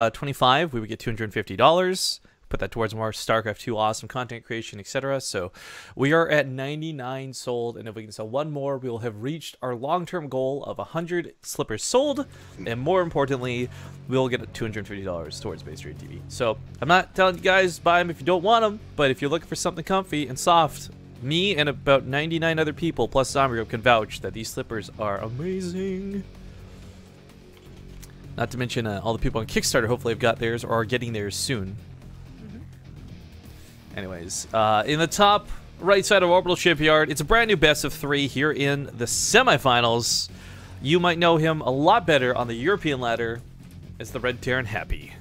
25, we would get $250. Put that towards more StarCraft 2 awesome content creation, etc. So we are at 99 sold, and if we can sell one more, we will have reached our long-term goal of 100 slippers sold, and more importantly, we'll get $250 towards Base Trade TV. So I'm not telling you guys buy them if you don't want them, but if you're looking for something comfy and soft, me and about 99 other people plus Zombiegrub can vouch that these slippers are amazing. Not to mention all the people on Kickstarter hopefully have got theirs or are getting theirs soon. Anyways, in the top right side of Orbital Shipyard, it's a brand new best of 3 here in the semifinals. You might know him a lot better on the European ladder as the Red Terran Happy.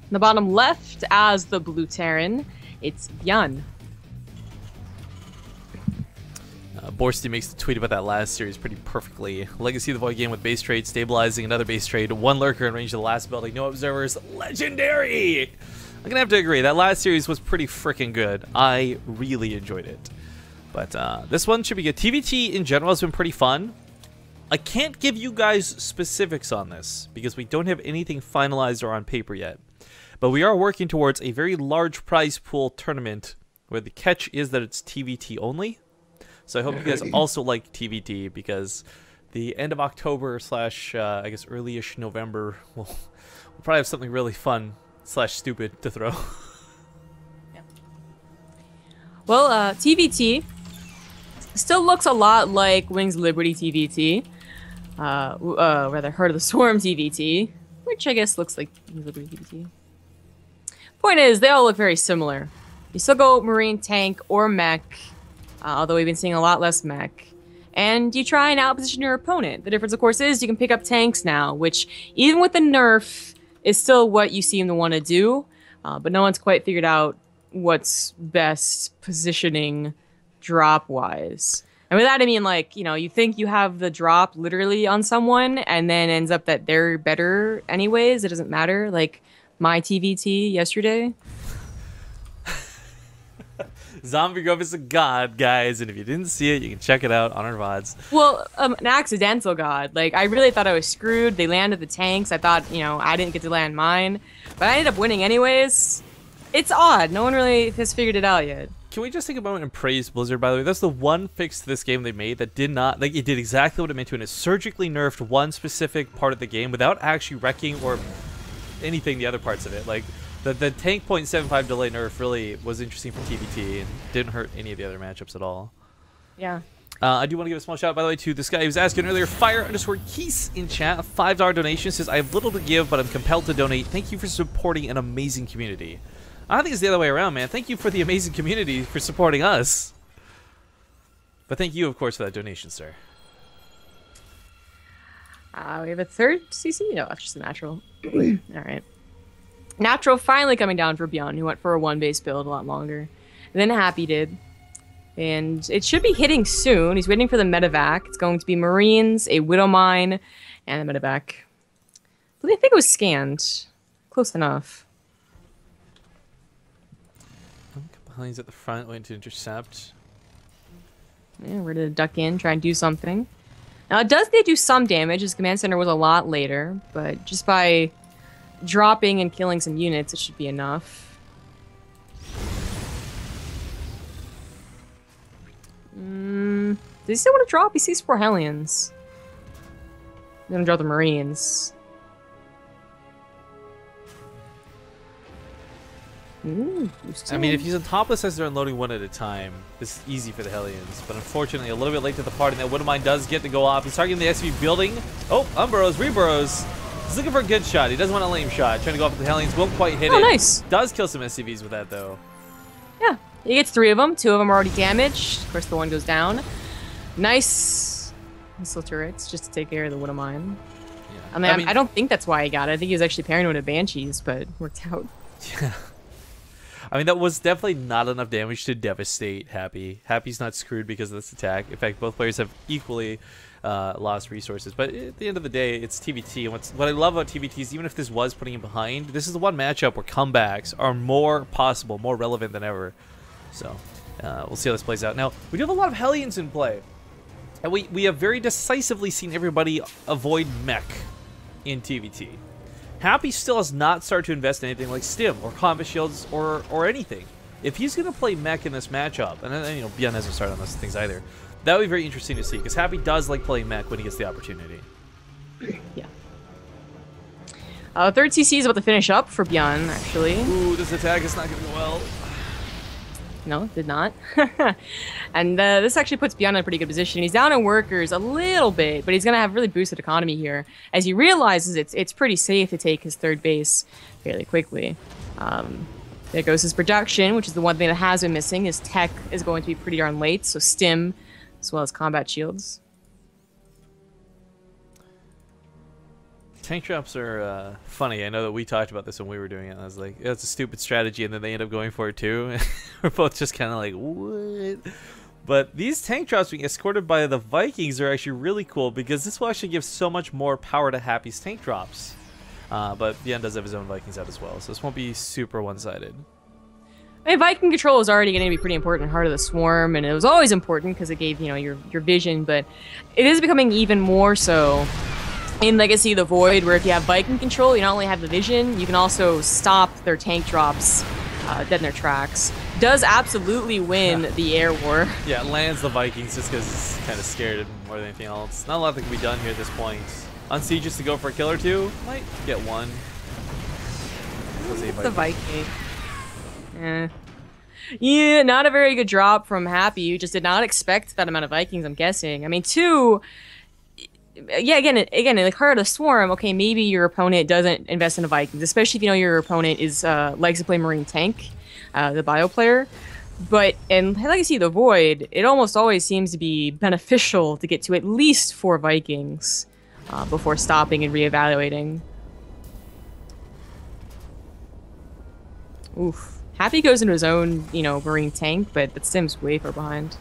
In the bottom left as the Blue Terran, it's Byun. Borsty makes the tweet about that last series pretty perfectly. Legacy of the Void game with base trade, stabilizing another base trade, 1 lurker in range of the last building, no observers, legendary! I'm gonna have to agree, that last series was pretty freaking good. I really enjoyed it. But this one should be good. TvT in general has been pretty fun. I can't give you guys specifics on this because we don't have anything finalized or on paper yet. But we are working towards a very large prize pool tournament where the catch is that it's TvT only. So I hope you guys also like TvT because the end of October slash I guess early-ish November we'll probably have something really fun slash stupid to throw. Yeah. Well, TvT still looks a lot like Wings of Liberty TvT. Rather Heart of the Swarm TvT, which I guess looks like Wings of Liberty TvT. Point is, they all look very similar. You still go Marine, Tank, or Mech. Although we've been seeing a lot less mech. And you try and outposition your opponent. The difference, of course, is you can pick up tanks now, which, even with the nerf, is still what you seem to want to do. But no one's quite figured out what's best positioning drop-wise. And with that, I mean, like, you know, you think you have the drop literally on someone, and then ends up that they're better anyways. It doesn't matter. Like, my TvT yesterday. Zombiegrub is a god, guys, and if you didn't see it, you can check it out on our VODs. Well, an accidental god. Like, I really thought I was screwed. They landed the tanks. I thought, you know, I didn't get to land mine. But I ended up winning anyways. It's odd. No one really has figured it out yet. Can we just take a moment and praise Blizzard, by the way? That's the one fix to this game they made that did not, like, it did exactly what it meant to, and it surgically nerfed one specific part of the game without actually wrecking or anything the other parts of it. Like, the tank 0.75 delay nerf really was interesting for TvT and didn't hurt any of the other matchups at all. Yeah. I do want to give a small shout out, by the way, to this guy who was asking earlier, Fire_Keys in chat, a $5 donation, says, I have little to give, but I'm compelled to donate. Thank you for supporting an amazing community. I think it's the other way around, man. Thank you for the amazing community for supporting us. But thank you, of course, for that donation, sir. We have a third CC? No, that's just a natural. All right. Natural finally coming down for Byun, who went for a 1-base build a lot longer. And then Happy did. And it should be hitting soon. He's waiting for the medevac. It's going to be Marines, a Widow Mine, and a medevac. But I think it was scanned. Close enough. He's at the front, waiting to intercept. Yeah, we're going to duck in, try and do something. Now, it does do some damage. His command center was a lot later, but just by dropping and killing some units, it should be enough. Does he still want to drop? He sees 4 Hellions. He's gonna drop the Marines. Ooh, I mean, if he's on top of this as they're unloading one at a time, this is easy for the Hellions. But unfortunately, a little bit late to the party, and that Widow Mine does get to go off. He's targeting the SV building. Oh, Unburrows, Reburrows. He's looking for a good shot. He doesn't want a lame shot. Trying to go off with the Hellions. Won't quite hit it. Oh, nice. Does kill some SCVs with that, though. Yeah. He gets 3 of them. 2 of them are already damaged. Of course, the one goes down. Nice missile turrets just to take care of the Widow Mine. Yeah. I mean, I don't think that's why he got it. I think he was actually pairing with a Banshees, but it worked out. Yeah. I mean, that was definitely not enough damage to devastate Happy. Happy's not screwed because of this attack. In fact, both players have equally lost resources. But at the end of the day, it's TvT. And what I love about TvT is even if this was putting him behind, this is the one matchup where comebacks are more possible, more relevant than ever. So we'll see how this plays out. Now, we do have a lot of Hellions in play. And we have very decisively seen everybody avoid mech in TvT. Happy still has not started to invest in anything like stim or combat shields or anything. If he's going to play mech in this matchup, and you know, Byun hasn't started on those things either, that would be very interesting to see, because Happy does like playing mech when he gets the opportunity. Yeah. Third CC is about to finish up for Byun, actually. Ooh, this attack is not going to go well. No, did not. And this actually puts Byun in a pretty good position. He's down in workers a little bit, but he's going to have really boosted economy here, as he realizes it's pretty safe to take his third base fairly quickly. There goes his production, which is the one thing that has been missing. His tech is going to be pretty darn late, so stim, as well as combat shields. Tank drops are funny. I know that we talked about this when we were doing it. And I was like, it's a stupid strategy, and then they end up going for it too. We're both just kind of like, what? But these tank drops being escorted by the Vikings are actually really cool, because this will actually give so much more power to Happy's tank drops. But Byun does have his own Vikings out as well, so this won't be super one-sided. I mean, Viking control is already going to be pretty important in Heart of the Swarm, and it was always important because it gave, you know, your vision, but it is becoming even more so in Legacy of the Void, where if you have Viking control, you not only have the vision, you can also stop their tank drops dead in their tracks. Does absolutely win the air war. Yeah, it lands the Vikings just because it's kind of scared more than anything else. Not a lot that can be done here at this point. On Sieges to go for a kill or two, might get one. The Viking. Yeah, not a very good drop from Happy. You just did not expect that amount of Vikings, I'm guessing. I mean, two... Yeah, again, like Heart of the Swarm, okay, maybe your opponent doesn't invest in the Vikings, especially if you know your opponent is likes to play Marine Tank, the bio player. But in Legacy of the Void, it almost always seems to be beneficial to get to at least 4 Vikings before stopping and reevaluating. Oof. Happy goes into his own, you know, Marine Tank, but Stim's way far behind.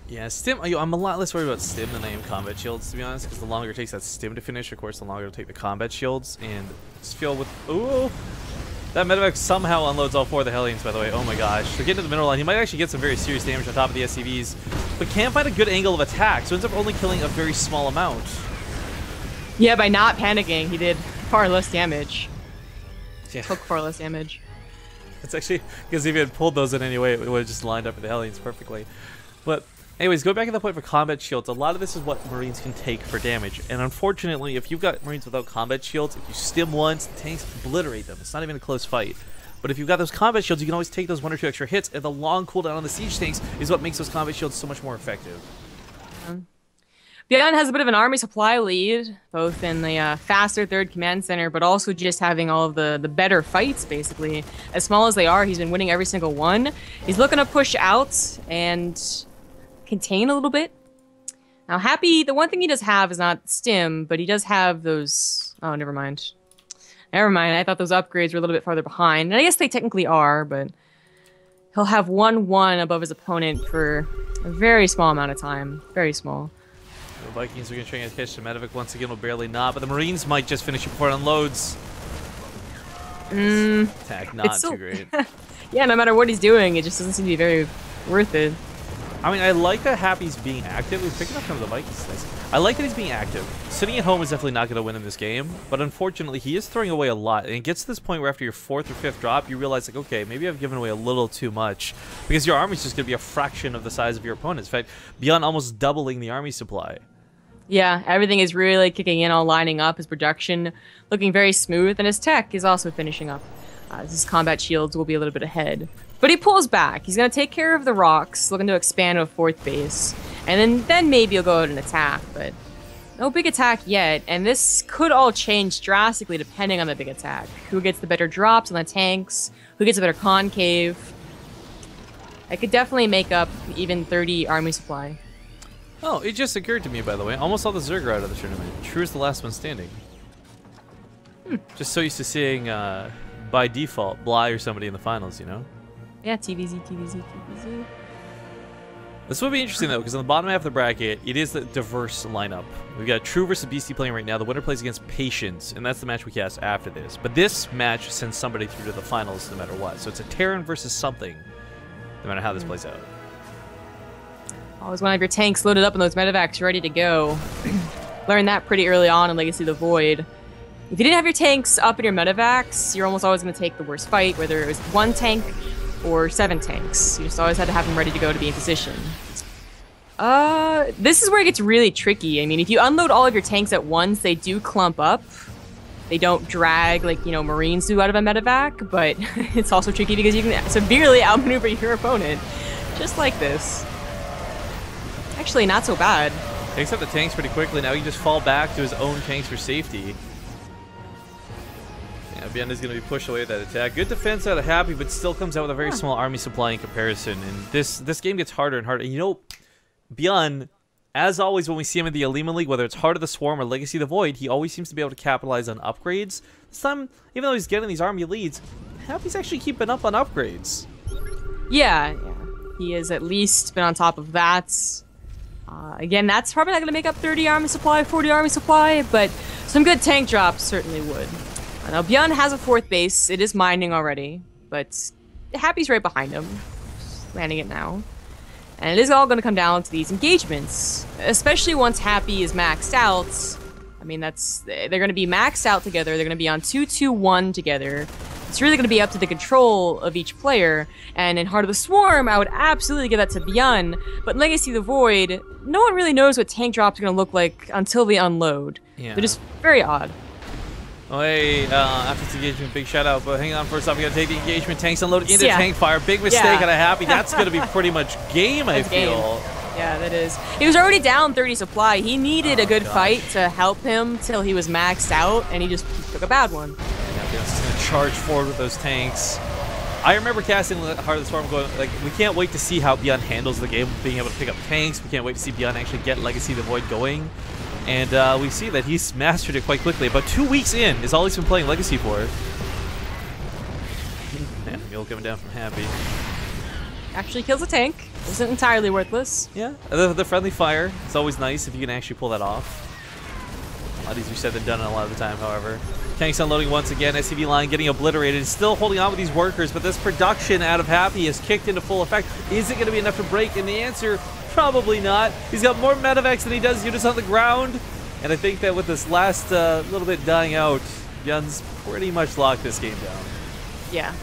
Yeah, Stim, I'm a lot less worried about Stim than I am combat shields, to be honest, because the longer it takes that Stim to finish, of course, the longer it'll take the combat shields, and just feel with... Ooh! That medevac somehow unloads all 4 of the Hellions, by the way. Oh my gosh. They're getting to the middle line. He might actually get some very serious damage on top of the SCVs, but can't find a good angle of attack, so ends up only killing a very small amount. Yeah, by not panicking, he did far less damage. Yeah. Took far less damage. It's actually... Because if he had pulled those in any way, it would have just lined up with the Hellions perfectly. But... Anyways, go back to the point for combat shields. A lot of this is what Marines can take for damage. And unfortunately, if you've got Marines without combat shields, if you stim once, the tanks obliterate them. It's not even a close fight. But if you've got those combat shields, you can always take those 1 or 2 extra hits, and the long cooldown on the siege tanks is what makes those combat shields so much more effective. Byun has a bit of an army supply lead, both in the faster 3rd command center, but also just having all of the better fights, basically. As small as they are, he's been winning every single one. He's looking to push out and... contain a little bit. Now, Happy, the one thing he does have is not stim, but he does have those... Oh, never mind. Never mind, I thought those upgrades were a little bit farther behind. And I guess they technically are, but... He'll have 1-1 above his opponent for a very small amount of time. Very small. The Vikings are going to try and catch the medevac once again, will barely not, but the Marines might just finish it before it unloads. Attack not too great. Yeah, no matter what he's doing, it just doesn't seem to be very worth it. I mean, I like that Happy's being active. He's picking up some of the Vikings things. I like that he's being active. Sitting at home is definitely not going to win in this game, but unfortunately, he is throwing away a lot. And it gets to this point where after your 4th or 5th drop, you realize, like, okay, maybe I've given away a little too much, because your army's just going to be a fraction of the size of your opponent's. In fact, beyond almost doubling the army supply. Yeah, everything is really kicking in, all lining up. His production looking very smooth, and his tech is also finishing up. His combat shields will be a little bit ahead. But he pulls back. He's going to take care of the rocks, looking to expand to a 4th base. And then maybe he'll go out and attack, but no big attack yet. And this could all change drastically depending on the big attack. Who gets the better drops on the tanks? Who gets a better concave? I could definitely make up even 30 army supply. Oh, it just occurred to me, by the way. Almost all the Zerg are out of the tournament. True is the last one standing. Just so used to seeing, by default, Bly or somebody in the finals, you know? Yeah, TvZ, TvZ, TvZ. This will be interesting, though, because on the bottom half of the bracket, it is the diverse lineup. We've got True versus Beastie playing right now. The winner plays against Patience, and that's the match we cast after this. But this match sends somebody through to the finals no matter what. So it's a Terran versus something, no matter how this plays out. Always want to have your tanks loaded up and those medevacs ready to go. Learned that pretty early on in Legacy of the Void. If you didn't have your tanks up in your medevacs, you're almost always going to take the worst fight, whether it was 1 tank or 7 tanks. You just always had to have them ready to go to be in position. This is where it gets really tricky. I mean, if you unload all of your tanks at once, they do clump up. They don't drag like, you know, Marines do out of a medevac, but it's also tricky because you can severely outmaneuver your opponent. Just like this. Actually, not so bad. Takes out the tanks pretty quickly. Now he can just fall back to his own tanks for safety. Yeah, Byun is going to be pushed away with that attack. Good defense out of Happy, but still comes out with a very small army supply in comparison. And this game gets harder and harder. And you know, Byun, as always when we see him in the Alima League, whether it's Heart of the Swarm or Legacy of the Void, he always seems to be able to capitalize on upgrades. This time, even though he's getting these army leads, Happy's actually keeping up on upgrades. Yeah. He has at least been on top of that. Again, that's probably not going to make up 30 army supply, 40 army supply, but some good tank drops certainly would. Now, Byun has a 4th base. It is mining already, but Happy's right behind him. Just landing it now. And it is all going to come down to these engagements, especially once Happy is maxed out. I mean, they're going to be maxed out together. They're going to be on 2-2-1 together. It's really going to be up to the control of each player. And in Heart of the Swarm, I would absolutely give that to Byun. But in Legacy of the Void, no one really knows what tank drops are going to look like until they unload. Yeah. They're just very odd. Oh, hey, after this engagement, big shout out. But hang on, first off, we got to take the engagement. Tanks unloaded into tank fire. Big mistake out of Happy. That's going to be pretty much game, I feel. Yeah, that is. He was already down 30 supply. He needed a good fight to help him till he was maxed out, and he just took a bad one. Just going to charge forward with those tanks. I remember casting Heart of the Swarm going, like, we can't wait to see how Byun handles the game, being able to pick up tanks. We can't wait to see Byun actually get Legacy of the Void going. And we see that he's mastered it quite quickly. About 2 weeks in is all he's been playing Legacy for. Man, Mule coming down from Happy. Actually kills a tank. Isn't entirely worthless. Yeah, the friendly fire is always nice if you can actually pull that off. A lot easier said than done a lot of the time, however. Tanks unloading once again. SCV line getting obliterated. Still holding on with these workers, but this production out of Happy has kicked into full effect. Is it going to be enough to break? And the answer, probably not. He's got more medevacs than he does units on the ground. And I think that with this last little bit dying out, Byun's pretty much locked this game down. Yeah.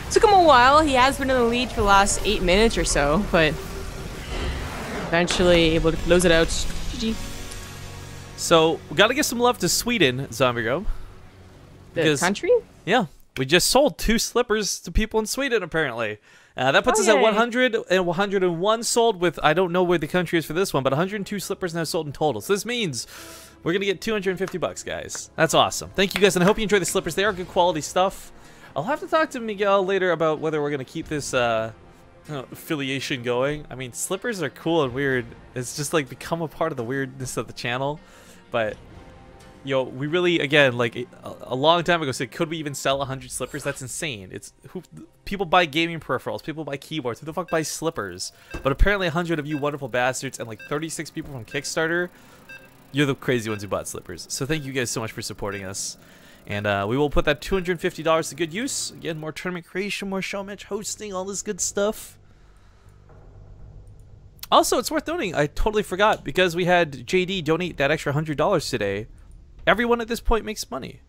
Took him a while. He has been in the lead for the last 8 minutes or so, but eventually able to close it out. GG. So, we got to give some love to Sweden, Zombiegrub. The country? Yeah. We just sold 2 slippers to people in Sweden, apparently. That puts us at 100 and 101 sold with, I don't know where the country is for this one, but 102 slippers now sold in total. So this means we're going to get 250 bucks, guys. That's awesome. Thank you guys, and I hope you enjoy the slippers. They are good quality stuff. I'll have to talk to Miguel later about whether we're going to keep this affiliation going. I mean, slippers are cool and weird. It's just like become a part of the weirdness of the channel. But, yo, we really, again, like a long time ago said, could we even sell 100 slippers? That's insane. People buy gaming peripherals, people buy keyboards. Who the fuck buys slippers? But apparently 100 of you wonderful bastards and like 36 people from Kickstarter, you're the crazy ones who bought slippers. So thank you guys so much for supporting us. And we will put that $250 to good use. Again, more tournament creation, more show match hosting, all this good stuff. Also, it's worth noting, I totally forgot, because we had JD donate that extra $100 today. Everyone at this point makes money.